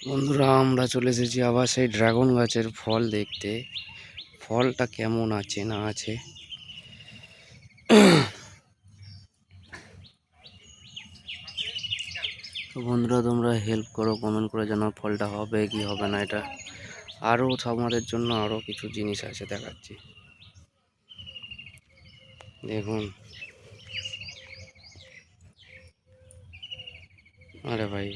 বন্ধুরা, আমরা চলে এসেছি আবার সেই ড্রাগন গাছের ফল দেখতে। ফলটা কেমন আছে না আছে। তো বন্ধুরা, তোমরা হেল্প করো, কমেন্ট করে জানাও ফলটা হবে কি হবে না। এটা আরও আমাদের জন্য আরও কিছু জিনিস আছে, দেখাচ্ছি। দেখুন, আরে ভাই,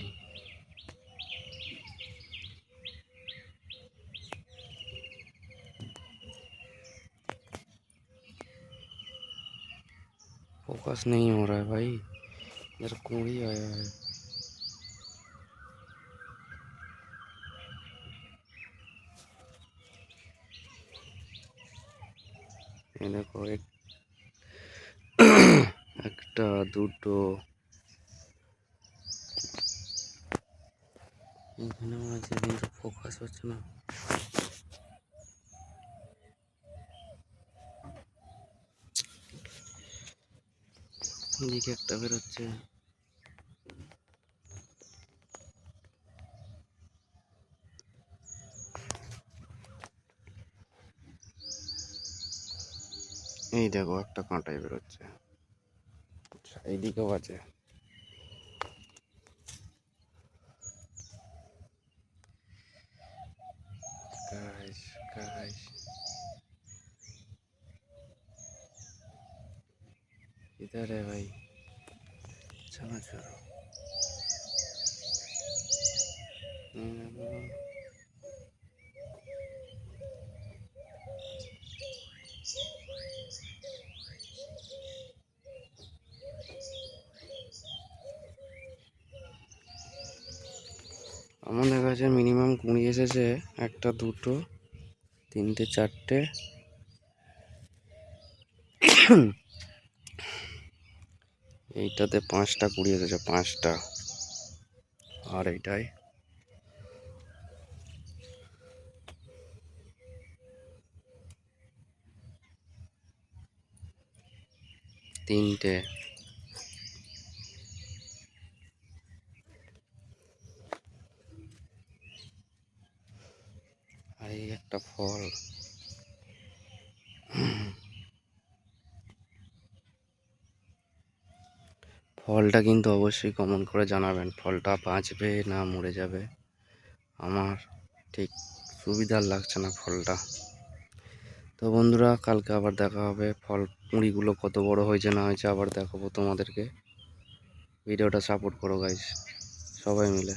फोकस नहीं हो रहा है भाई, इधर कोड़ी आया है। ये देखो, একটা দুটো এখানেও আছে, কিন্তু ফোকাস হচ্ছে না। দিকে একটা বেরোচ্ছে। এই দেখো, একটা কাঁটাই বেরোচ্ছে। আচ্ছা, এইদিকেও আছে। गाइस गाइस, इधर है भाई, चलो चलो। আমাদের কাছে মিনিমাম কুড়ি এসেছে, একটা দুটো তিনটে চারটে, এইটাতে পাঁচটা কুড়ি এসেছে, পাঁচটা। আর এইটাই তিনটে। আর এই একটা ফল। ফলটা কিন্তু অবশ্যই কমেন্ট করে জানাবেন, ফলটা বাঁচবে না মরে যাবে। আমার ঠিক সুবিধার লাগছে না ফলটা। তো বন্ধুরা, কালকে আবার দেখা হবে। ফল কুঁড়িগুলো কত বড় হয়েছে না হয়েছে আবার দেখাবো তোমাদেরকে। ভিডিওটা সাপোর্ট করো গাইস, সবাই মিলে।